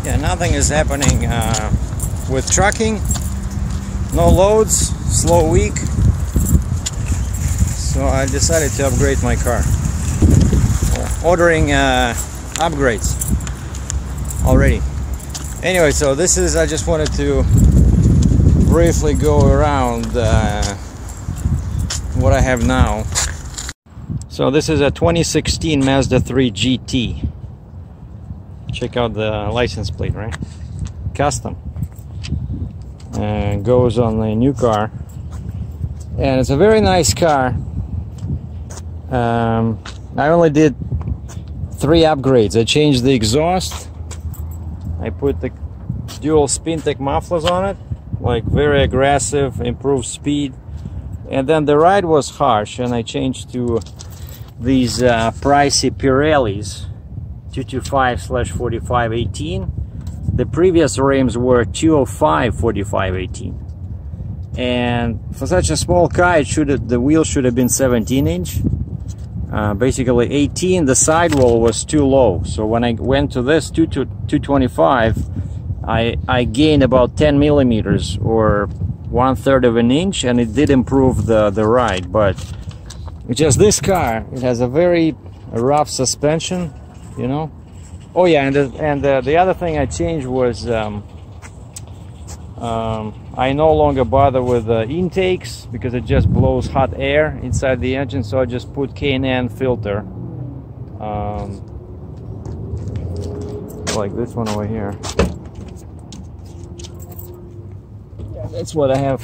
Yeah, nothing is happening with trucking. No loads, slow week. So I decided to upgrade my car. Ordering upgrades already. Anyway, so this is, I just wanted to briefly go around what I have now. So this is a 2016 Mazda3 GT. Check out the license plate, right? Custom. And goes on the new car. And it's a very nice car. I only did 3 upgrades. I changed the exhaust. I put the dual Spintech mufflers on it, like very aggressive, improved speed. And then the ride was harsh, and I changed to these pricey Pirellis 225/45/18. The previous rims were 205/45/18. And for such a small car, the wheel should have been 17-inch. Basically 18, the sidewall was too low. So when I went to this 225, I gained about 10 millimeters or 1/3 of an inch, and it did improve the ride. But just this car, it has a very rough suspension, you know. Oh yeah, and the other thing I changed was I no longer bother with the intakes because it just blows hot air inside the engine, so I just put K&N filter, like this one over here. Yeah, that's what I have.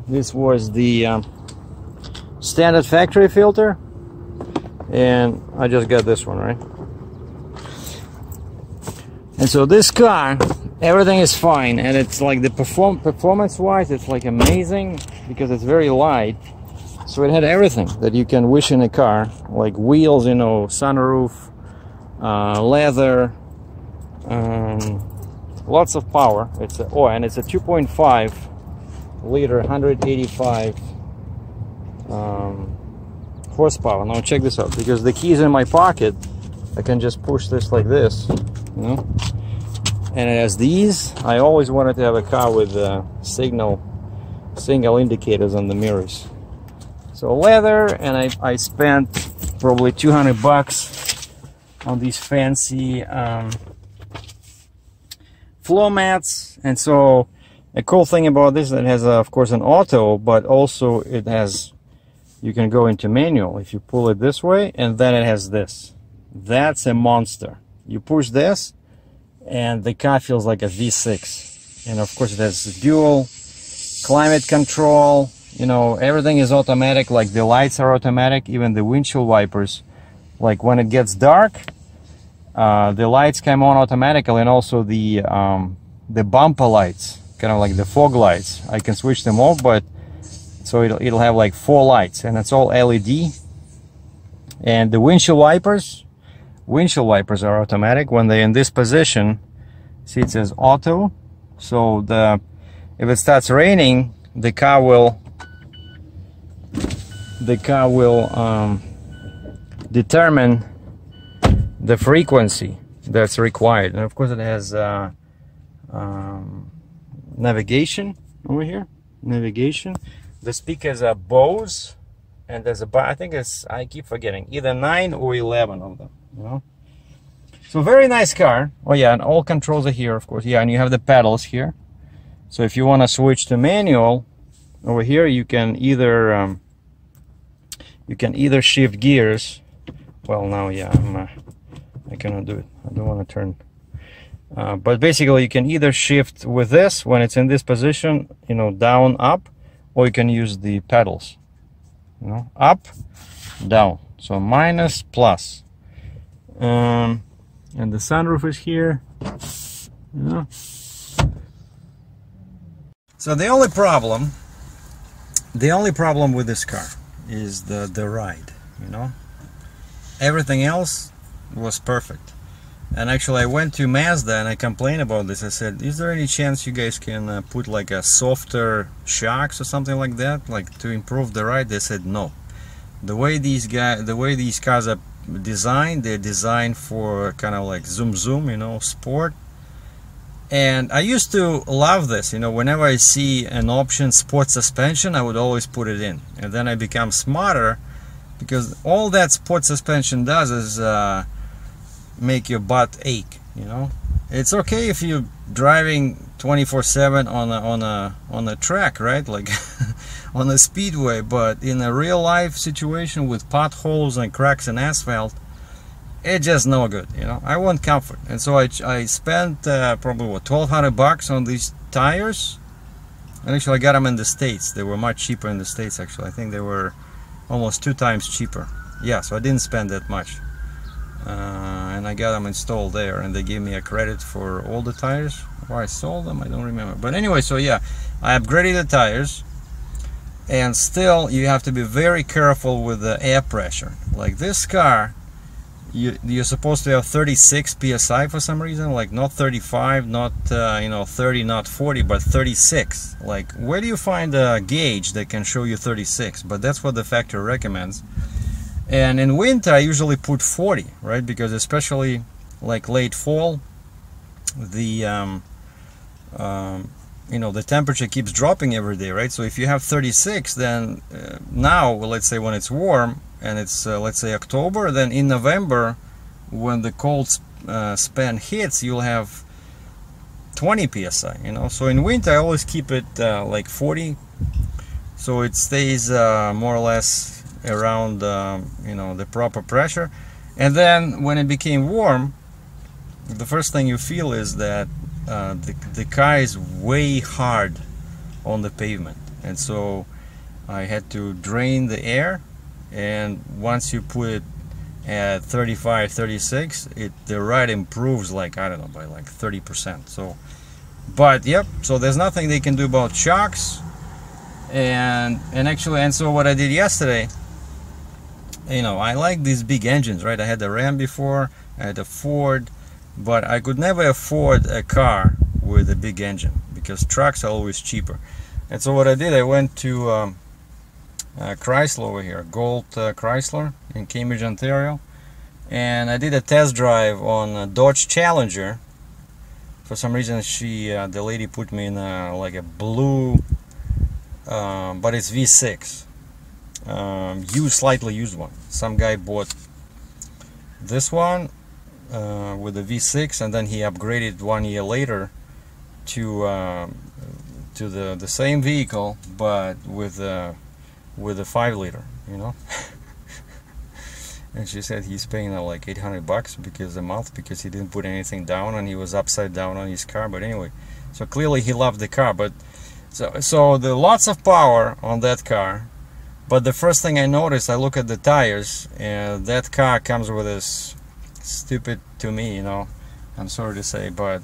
This was the standard factory filter, and I just got this one, right? And so this car, everything is fine, and it's like the performance-wise, it's like amazing because it's very light. So it had everything that you can wish in a car, like wheels, you know, sunroof, leather, lots of power. It's a, oh, and it's a 2.5 liter, 185 horsepower. Now check this out, because the key's in my pocket, I can just push this like this, you know. And it has these. I always wanted to have a car with single indicators on the mirrors. So leather, and I spent probably 200 bucks on these fancy floor mats. And so a cool thing about this, that it has of course an auto, but also it has, you can go into manual if you pull it this way, and then it has this. That's a monster. You push this and the car feels like a V6. And of course it has dual climate control, you know, everything is automatic, like the lights are automatic, even the windshield wipers. Like when it gets dark, the lights come on automatically, and also the bumper lights, kind of like the fog lights. I can switch them off, but so it'll have like 4 lights, and it's all LED. And the windshield wipers are automatic when they're in this position. See, it says auto. So if it starts raining, the car will determine the frequency that's required. And of course it has navigation over here. Navigation. The speakers are Bose, and there's I think it's, I keep forgetting, either 9 or 11 of them, you know. So very nice car. Oh yeah, and all controls are here, of course. Yeah, and you have the pedals here. So if you want to switch to manual, over here you can either shift gears. Well, now, yeah, I cannot do it. I don't want to turn. But basically, you can either shift with this when it's in this position, you know, down, up, or you can use the pedals, you know, up, down. So minus, plus. And the sunroof is here, you know. So the only problem with this car is the ride, you know. Everything else was perfect. And actually I went to Mazda and I complained about this. I said, is there any chance you guys can put like a softer shocks or something like that, like to improve the ride? They said no. The way these cars are designed, they're designed for kind of like zoom, you know, sport. And I used to love this, you know, whenever I see an option sport suspension, I would always put it in. And then I become smarter, because all that sport suspension does is make your butt ache, you know. It's okay if you're driving 24/7 on a track, right, like on a speedway, but in a real life situation with potholes and cracks in asphalt, it's just no good, you know. I want comfort. And so I spent probably what, $1,200 on these tires. And actually I got them in the States. They were much cheaper in the States, actually. I think they were almost 2 times cheaper. Yeah, so I didn't spend that much. And I got them installed there, and they gave me a credit for all the tires. Or I sold them, I don't remember. But anyway, so yeah, I upgraded the tires. And still, you have to be very careful with the air pressure. Like this car, you're supposed to have 36 psi for some reason, like not 35, not 30, not 40, but 36. Like, where do you find a gauge that can show you 36? But that's what the factory recommends. And in winter I usually put 40, right? Because especially like late fall, the the temperature keeps dropping every day, right? So if you have 36, then now, let's say when it's warm and it's let's say October, then in November, when the cold span hits, you'll have 20 psi, you know. So in winter I always keep it like 40, so it stays more or less around the proper pressure. And then when it became warm, the first thing you feel is that the car is way hard on the pavement, and so I had to drain the air. And once you put it at 35, 36, the ride improves, like, I don't know, by like 30%. So, but yep, so there's nothing they can do about shocks. And so what I did yesterday, you know, I like these big engines, right? I had a Ram before, I had a Ford, but I could never afford a car with a big engine because trucks are always cheaper. And so what I did, I went to Chrysler over here, Gold Chrysler in Cambridge, Ontario, and I did a test drive on a Dodge Challenger. For some reason, the lady put me in like a blue, but it's V6, slightly used one. Some guy bought this one with a V6, and then he upgraded 1 year later to the same vehicle, but with a 5-liter, you know. And she said he's paying like $800 because a month, because he didn't put anything down and he was upside down on his car. But anyway, so clearly he loved the car. But so the lots of power on that car. But the first thing I noticed, I look at the tires, and that car comes with this stupid, to me, you know, I'm sorry to say, but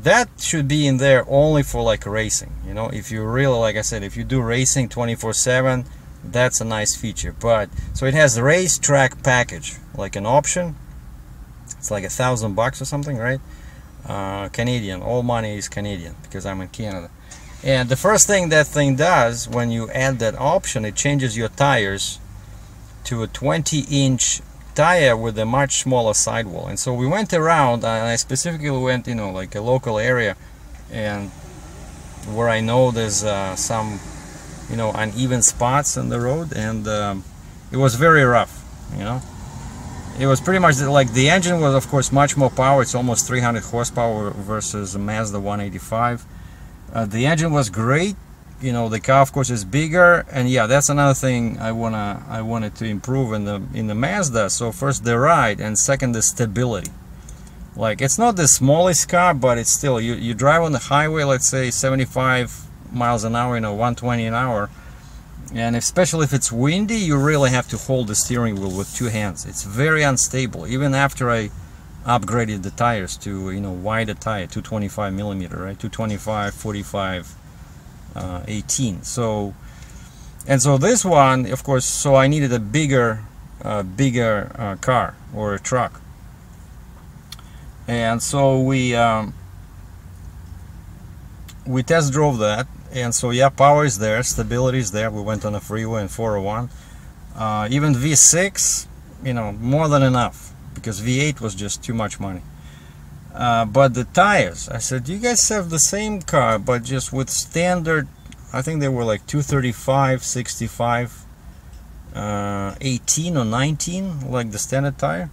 that should be in there only for like racing, you know. If you really, like I said, if you do racing 24/7, that's a nice feature. But so it has a racetrack package, like an option. It's like $1,000 or something, right? Canadian, all money is Canadian because I'm in Canada. And the first thing that thing does when you add that option, it changes your tires to a 20-inch tire with a much smaller sidewall. And so we went around, and I specifically went, you know, like a local area, and where I know there's some, you know, uneven spots on the road, and it was very rough, you know. It was pretty much like the engine was, of course, much more power. It's almost 300 horsepower versus a Mazda 185. The engine was great, you know. The car, of course, is bigger, and yeah, that's another thing I wanted to improve in the Mazda. So first the ride, and second the stability. Like, it's not the smallest car, but it's still, you drive on the highway, let's say 75 miles an hour, you know, 120 an hour, and especially if it's windy, you really have to hold the steering wheel with 2 hands. It's very unstable. Even after I upgraded the tires to, you know, wider tire, 225 millimeter, right, 225, 45, 18. So, and so this one, of course, so I needed a bigger car or a truck. And so we test drove that, and so yeah, power is there, stability is there. We went on a freeway in 401. Even V6, you know, more than enough, because V8 was just too much money. But the tires, I said, you guys have the same car, but just with standard, I think they were like 235, 65, 18 or 19, like the standard tire.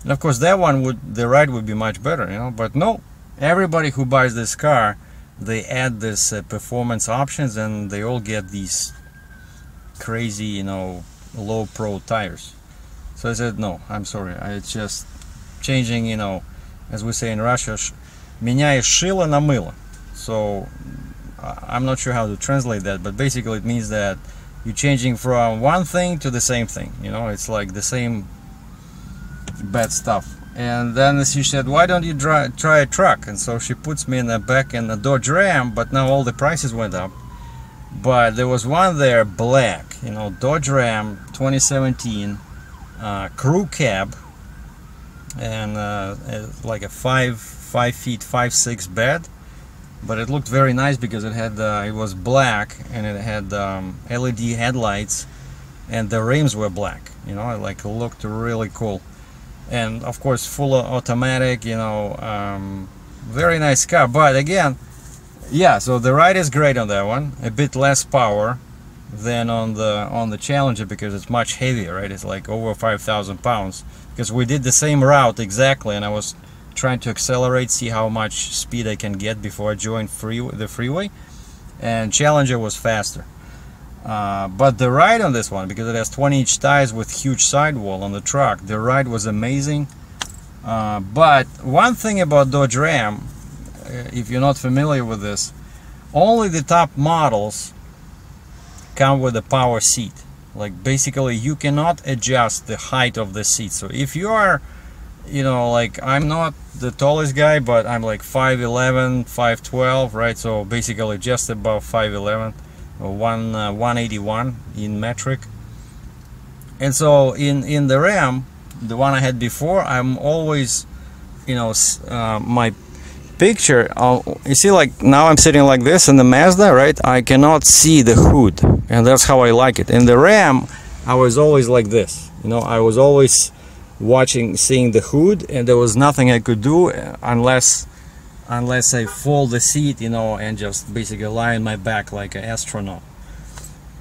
And of course that one the ride would be much better, you know, but no, everybody who buys this car, they add this performance options, and they all get these crazy, you know, low pro tires. So I said, no, I'm sorry, it's just changing, you know, as we say in Russia, меняешь шило на мыло. So I'm not sure how to translate that, but basically it means that you're changing from one thing to the same thing, you know, it's like the same bad stuff. And then she said, why don't you try a truck? And so she puts me in the back in the Dodge Ram, but now all the prices went up. But there was one there, black, you know, Dodge Ram 2017, crew cab, and like a 5 feet 5'6" bed, but it looked very nice because it had it was black, and it had LED headlights, and the rims were black, you know, it like looked really cool. And of course full automatic, you know, very nice car. But again, yeah, so the ride is great on that one, a bit less power than on the Challenger because it's much heavier, right? It's like over 5,000 pounds, because we did the same route exactly, and I was trying to accelerate, see how much speed I can get before I joined the freeway, and Challenger was faster. But the ride on this one, because it has 20-inch tires with huge sidewall on the truck, the ride was amazing. But one thing about Dodge Ram, if you're not familiar with this, only the top models come with a power seat. Like basically you cannot adjust the height of the seat. So if you are, you know, like I'm not the tallest guy, but I'm like 5'11", 5'12", right? So basically just above 5'11", or 181 in metric. And so in the Ram, the one I had before, I'm always, you know, my picture, you see, like now I'm sitting like this in the Mazda, right? I cannot see the hood, and that's how I like it. In the Ram, I was always like this, you know, I was always seeing the hood, and there was nothing I could do unless I fold the seat, you know, and just basically lie on my back like an astronaut.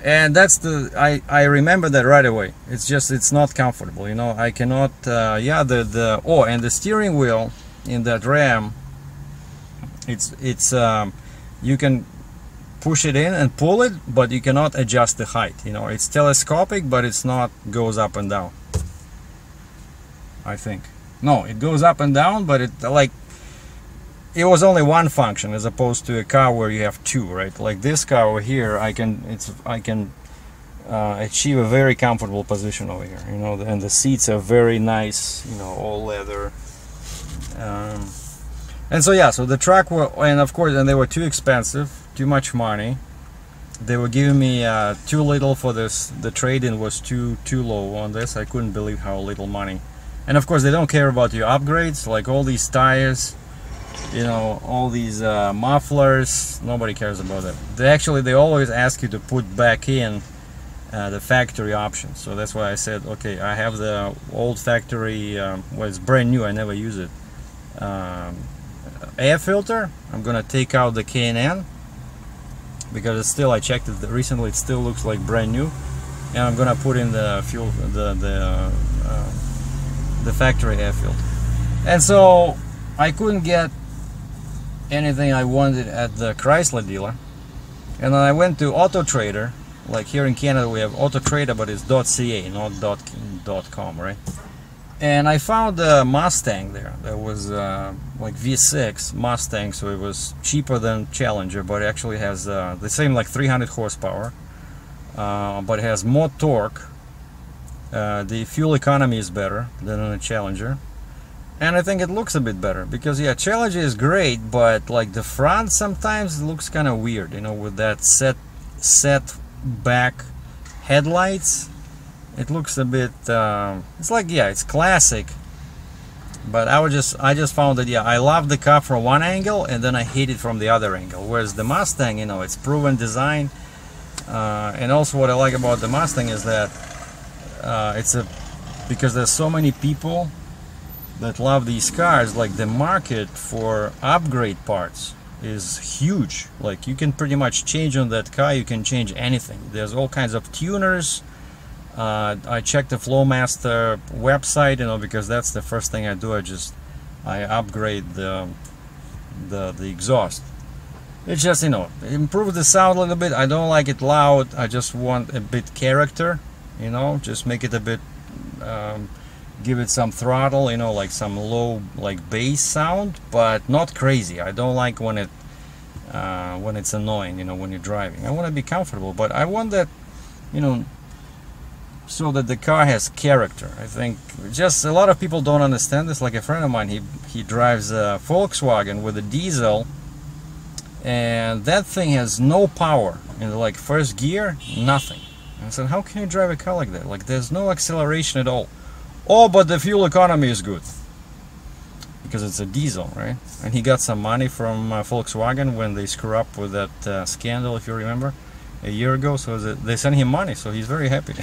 And that's I remember that right away. It's not comfortable, you know. I cannot yeah, and the steering wheel in that Ram, it's you can push it in and pull it, but you cannot adjust the height, you know. It's telescopic, but it's not goes up and down, I think. No, it goes up and down, but it was only one function as opposed to a car where you have two, right? Like this car over here, I can achieve a very comfortable position over here, you know, and the seats are very nice, you know, all leather. And so yeah, so the truck and of course, and they were too expensive, too much money. They were giving me too little for this. The trade-in was too low on this. I couldn't believe how little money. And of course, they don't care about your upgrades, like all these tires, you know, all these mufflers. Nobody cares about that. They always ask you to put back in the factory options. So that's why I said, okay, I have the old factory, well, it's brand new, I never use it, air filter. I'm gonna take out the K&N because it's still, I checked it recently, it still looks like brand new, and I'm gonna put in the fuel, the factory air filter. And so I couldn't get anything I wanted at the Chrysler dealer, and then I went to Auto Trader. Like here in Canada we have Auto Trader, but it's .ca, not .com, right? And I found a Mustang there that was like V6 Mustang, so it was cheaper than Challenger, but it actually has the same, like 300 horsepower, but it has more torque. The fuel economy is better than on a Challenger, and I think it looks a bit better because, yeah, Challenger is great, but like the front sometimes looks kind of weird, you know, with that set back headlights. It looks a bit it's like, yeah, it's classic, but I just found that, yeah, I love the car from one angle and then I hate it from the other angle, whereas the Mustang, you know, it's proven design, and also what I like about the Mustang is that because there's so many people that love these cars, like the market for upgrade parts is huge. Like you can pretty much change on that car, you can change anything. There's all kinds of tuners. I checked the Flowmaster website, you know, because that's the first thing I do. I upgrade the exhaust. It's just, you know, improve the sound a little bit. I don't like it loud. I just want a bit character, you know, just make it a bit, give it some throttle, you know, like some low, like bass sound, but not crazy. I don't like when it's annoying, you know, when you're driving. I want to be comfortable, but I want that, you know, so that the car has character. I think just a lot of people don't understand this. Like a friend of mine, he drives a Volkswagen with a diesel, and that thing has no power in the, like, first gear, nothing. And I said, how can you drive a car like that? Like, there's no acceleration at all. Oh, but the fuel economy is good because it's a diesel, right? And he got some money from Volkswagen when they screw up with that scandal, if you remember, a year ago. So they sent him money, so he's very happy.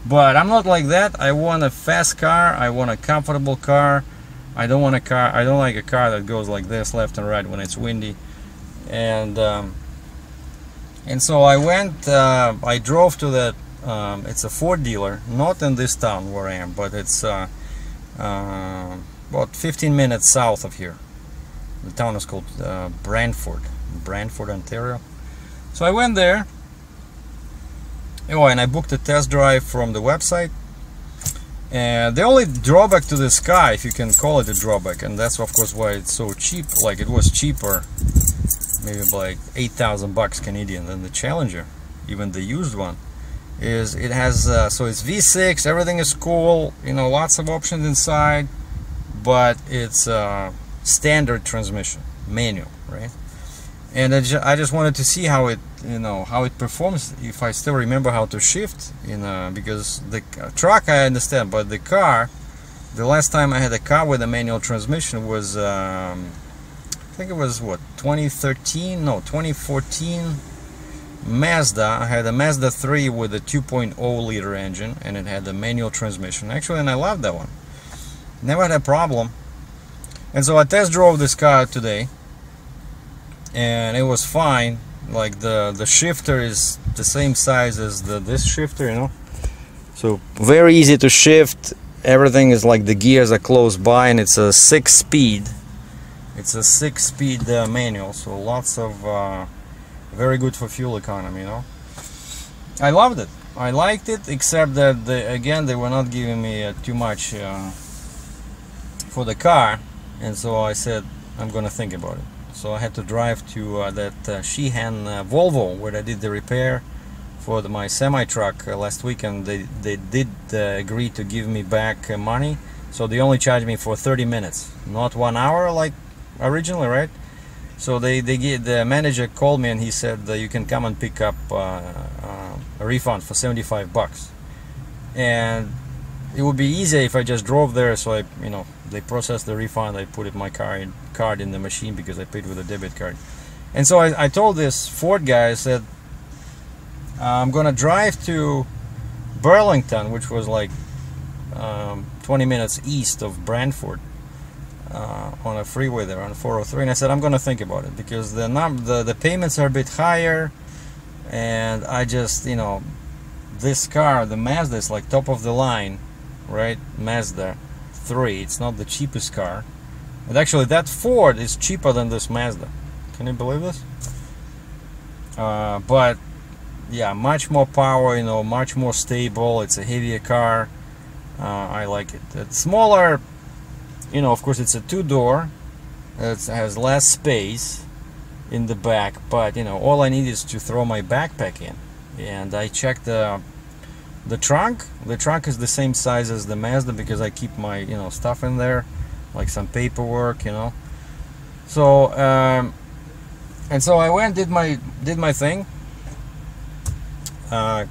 But I'm not like that. I want a fast car. I want a comfortable car. I don't want a car. I don't like a car that goes like this, left and right, when it's windy. And so I went. I drove to that. It's a Ford dealer, not in this town where I am, but it's about 15 minutes south of here. The town is called Brantford, Ontario. So I went there. Oh, and I booked a test drive from the website. And the only drawback to this car, if you can call it a drawback, and that's of course why it's so cheap, like it was cheaper, maybe by like 8,000 bucks Canadian than the Challenger, even the used one, is it has, so it's V6, everything is cool, you know, lots of options inside, but it's standard transmission, manual, right? And I just wanted to see how it, you know, how it performs, if I still remember how to shift, you know, because the truck I understand, but the car, the last time I had a car with a manual transmission was, I think it was what, 2014 Mazda. I had a Mazda3 with a 2.0 liter engine, and it had a manual transmission actually, and I loved that one, never had a problem. And so I test drove this car today, and it was fine. Like the shifter is the same size as this shifter, you know, so very easy to shift. Everything is like the gears are close by, and it's a 6-speed. It's a 6-speed manual, so lots of very good for fuel economy, you know. I loved it. I liked it, except that again they were not giving me too much for the car, and so I said I'm gonna think about it. So I had to drive to that Sheehan Volvo, where I did the repair for my semi-truck last week, and they did agree to give me back money. So they only charged me for 30 minutes, not 1 hour like originally, right? So the manager called me and he said that you can come and pick up a refund for 75 bucks. And it would be easier if I just drove there, so you know, they processed the refund, I put my card in the machine because I paid with a debit card. And so I told this Ford guy, I said, I'm gonna drive to Burlington, which was like 20 minutes east of Brantford, on a freeway there on 403, and I said I'm gonna think about it because the payments are a bit higher, and I just, you know, this car, the Mazda, is like top of the line, right? Mazda3, it's not the cheapest car, and actually that Ford is cheaper than this Mazda. Can you believe this? But yeah, much more power, you know, much more stable. It's a heavier car. I like it. It's smaller, you know, of course it's a 2-door. It has less space in the back, but you know, all I need is to throw my backpack in. And I checked the trunk. The trunk is the same size as the Mazda because I keep my, you know, stuff in there, like some paperwork, you know. So and so I went, did my thing,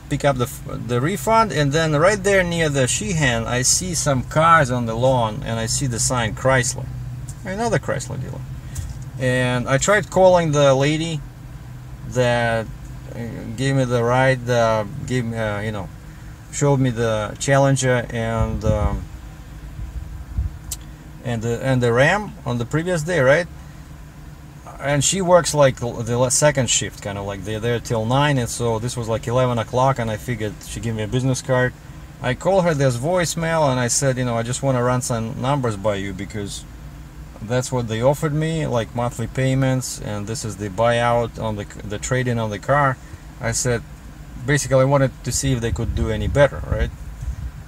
pick up the refund, and then right there near the Sheehan I see some cars on the lawn, and I see the sign Chrysler, another Chrysler dealer. And I tried calling the lady that gave me the ride, gave me, you know, showed me the Challenger, and and the Ram on the previous day, right? And she works like the second shift, kind of like they're there till 9, and so this was like 11 o'clock, and I figured she gave me a business card. I called her, there's voicemail, and I said, you know, I just want to run some numbers by you because that's what they offered me, like monthly payments, and this is the buyout on the trade-in on the car. I said, basically I wanted to see if they could do any better, right?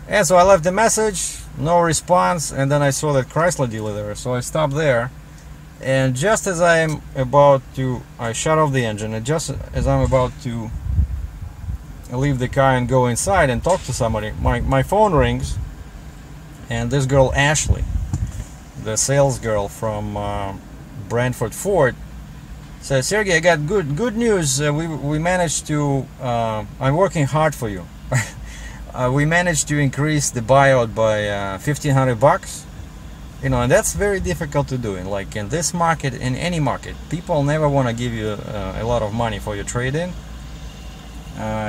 And so I left the message, no response, and then I saw that Chrysler dealer there, so I stopped there. And just as I'm about to, I shut off the engine, and just as I'm about to leave the car and go inside and talk to somebody, my phone rings, and this girl Ashley, the sales girl from Brantford Ford, says, Sergey, I got good news. We managed to, I'm working hard for you. We managed to increase the buyout by $1,500. You know, and that's very difficult to do. And like in this market, in any market, people never want to give you a lot of money for your trade-in.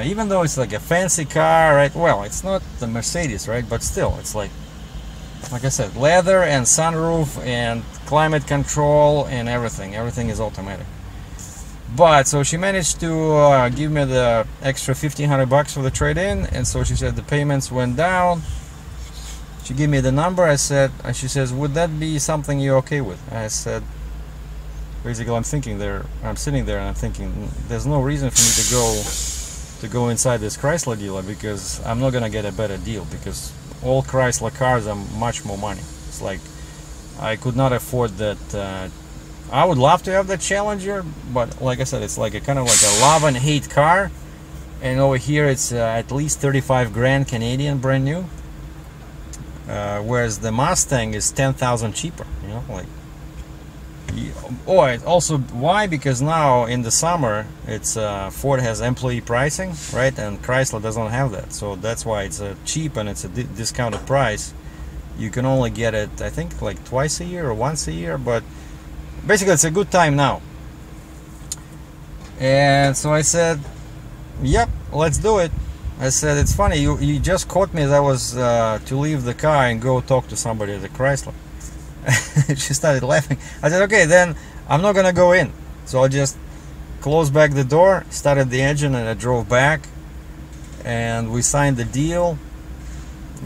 Even though it's like a fancy car, right? Well, it's not the Mercedes, right? But still, it's like I said, leather and sunroof and climate control and everything. Everything is automatic. But so she managed to give me the extra $1,500 for the trade-in, and so she said the payments went down. She gave me the number. I said, and she says, would that be something you're okay with? I said, basically, I'm sitting there and I'm thinking, there's no reason for me to go inside this Chrysler dealer because I'm not gonna get a better deal because all Chrysler cars are much more money. It's like I could not afford that. I would love to have that Challenger, but like I said, it's like a kind of like a love and hate car. And over here, it's at least 35 grand Canadian, brand new. Whereas the Mustang is 10,000 cheaper, you know, like. Oh, it also, why? Because now in the summer, it's Ford has employee pricing, right, and Chrysler doesn't have that, so that's why it's cheap and it's a discounted price. You can only get it, I think, like twice a year or once a year, but basically it's a good time now. And so I said, yep, let's do it. I said, it's funny, you just caught me as I was to leave the car and go talk to somebody at the Chrysler. She started laughing. I said, okay, then I'm not gonna go in. So I just closed back the door, started the engine, and I drove back. And we signed the deal.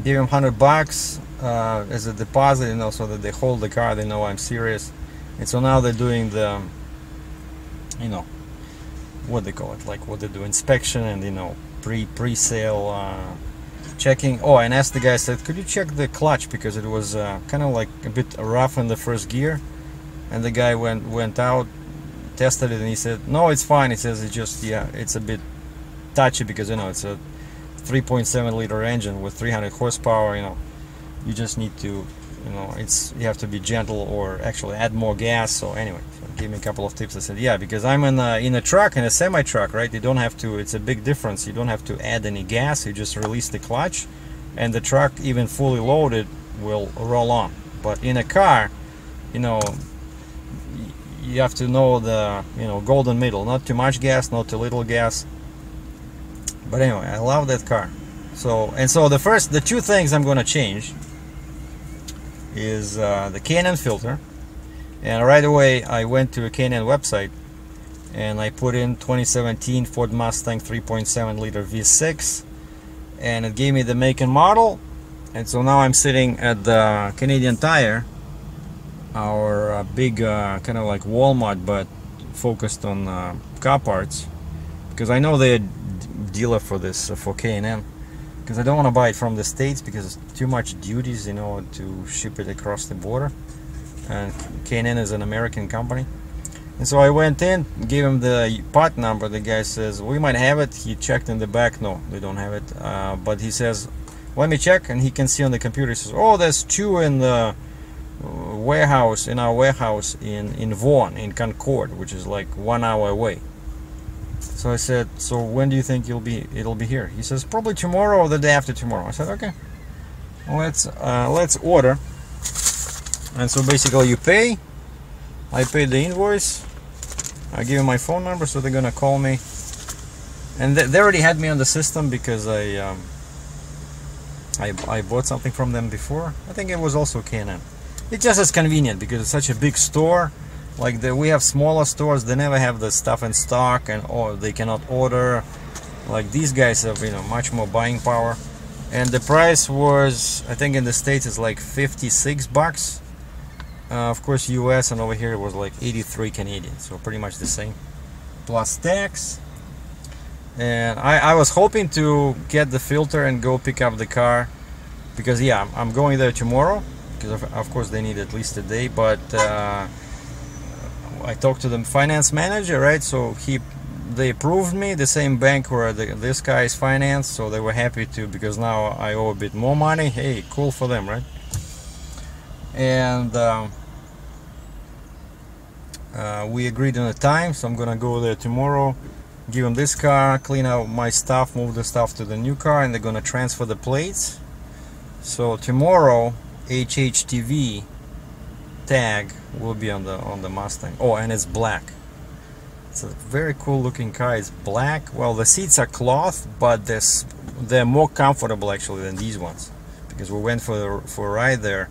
Gave him $100 as a deposit, you know, so that they hold the car. They know I'm serious. And so now they're doing the, you know, what they call it, like what they do, inspection and, you know, pre-sale checking. Oh, and asked the guy, said, could you check the clutch, because it was kind of like a bit rough in the first gear. And the guy went out, tested it, and he said, no, it's fine. He says it's just, yeah, it's a bit touchy because, you know, it's a 3.7 liter engine with 300 horsepower. You know, you just need to, you know, you have to be gentle or actually add more gas. So anyway, so he gave me a couple of tips. I said, yeah, because I'm in a truck, in a semi truck, right? You don't have to, it's a big difference. You don't have to add any gas. You just release the clutch and the truck, even fully loaded, will roll on. But in a car, you know, you have to know the, you know, golden middle, not too much gas, not too little gas. But anyway, I love that car. So, and so the two things I'm going to change is the K&N filter. And right away I went to a K&N website and I put in 2017 Ford Mustang 3.7 liter V6, and it gave me the make and model. And so now I'm sitting at the Canadian Tire, our big kind of like Walmart but focused on car parts, because I know they're dealer for this, for K&N, because I don't want to buy it from the States because it's too much duties, you know, to ship it across the border. And K&N is an American company. And so I went in, gave him the part number. The guy says, we might have it. He checked in the back. No, they don't have it. But he says, let me check. And he can see on the computer, he says, oh, there's two in the warehouse, in our warehouse in Vaughan, in Concord, which is like 1 hour away. So I said, so when do you think it'll be here? He says, probably tomorrow or the day after tomorrow. I said, okay, let's order. And so basically you pay, I paid the invoice, I give him my phone number, so they're gonna call me. And they already had me on the system because I bought something from them before. I think it was also K&N. It just is convenient because it's such a big store. Like we have smaller stores, they never have the stuff in stock, and or they cannot order. Like these guys have, you know, much more buying power. And the price was, I think in the States it's like 56 bucks. Of course US, and over here it was like 83 Canadian, so pretty much the same, plus tax. And I was hoping to get the filter and go pick up the car, because yeah, I'm going there tomorrow, because of course they need at least a day. But I talked to the finance manager, right? So they approved me, the same bank where this guy is financed, so they were happy to, because now I owe a bit more money. Hey, cool for them, right? And we agreed on a time, so I'm gonna go there tomorrow, give them this car, clean out my stuff, move the stuff to the new car, and they're gonna transfer the plates. So tomorrow HHTV tag will be on the Mustang. Oh, and it's black. It's a very cool looking car. It's black. Well, the seats are cloth, but they're more comfortable actually than these ones, because we went for a ride there.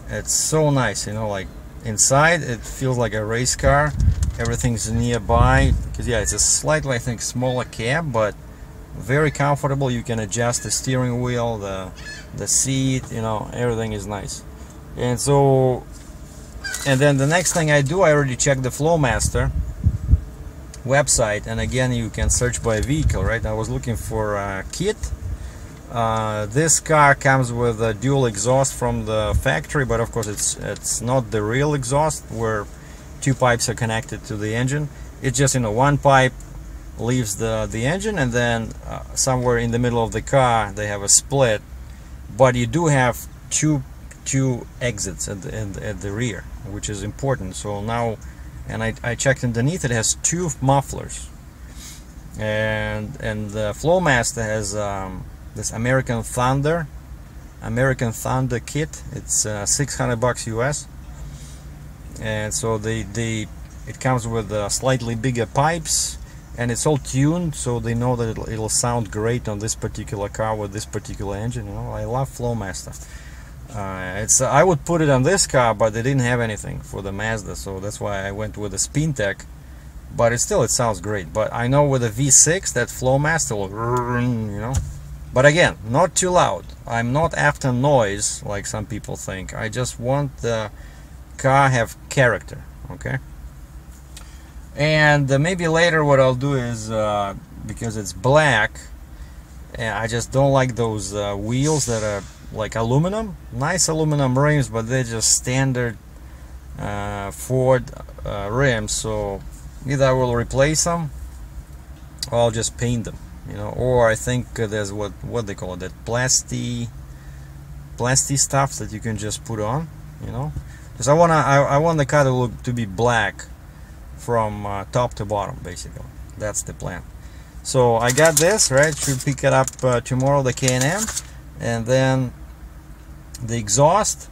It's so nice, you know, like inside it feels like a race car. Everything's nearby, because yeah, it's a slightly, I think, smaller cab, but very comfortable. You can adjust the steering wheel, the seat, you know, everything is nice. And so, and then the next thing I do, I already checked the Flowmaster website, and again you can search by vehicle, right? I was looking for a kit. This car comes with a dual exhaust from the factory, but of course it's not the real exhaust where two pipes are connected to the engine. It's just, you know, one pipe leaves the engine, and then somewhere in the middle of the car they have a split, but you do have two exits at the rear, which is important. So now, and I checked underneath, it has two mufflers, and the Flowmaster has this American Thunder kit. It's 600 bucks US, and so it comes with slightly bigger pipes, and it's all tuned, so they know that it'll sound great on this particular car with this particular engine. You know, I love Flowmaster. I would put it on this car, but they didn't have anything for the Mazda, so that's why I went with the Spintech. But it sounds great. But I know with a V6 that Flowmaster will, you know. But again, not too loud. I'm not after noise like some people think. I just want the car have character, okay? And maybe later what I'll do is, because it's black, and I just don't like those wheels that are like aluminum, nice aluminum rims, but they're just standard Ford rims. So either I will replace them or I'll just paint them, you know. Or I think there's what they call it, that plasty stuff that you can just put on, you know, because I want the car to be black from top to bottom, basically. That's the plan. So I got this, right? Should pick it up tomorrow, the K&M. And then the exhaust,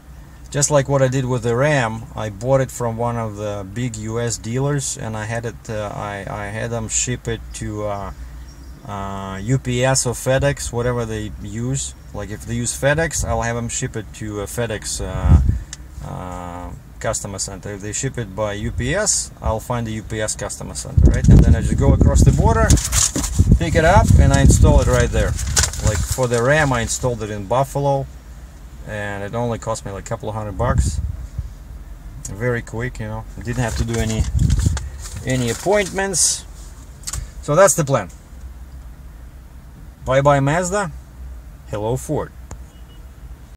just like what I did with the Ram, I bought it from one of the big US dealers, and I had it I had them ship it to UPS or FedEx, whatever they use. Like if they use FedEx, I'll have them ship it to a FedEx customer center. If they ship it by UPS, I'll find the UPS customer center, right? And then I just go across the border, pick it up, and I install it right there. Like for the Ram, I installed it in Buffalo, and it only cost me like a couple of $100. Very quick, you know. I didn't have to do any appointments. So that's the plan. Bye bye Mazda, hello Ford.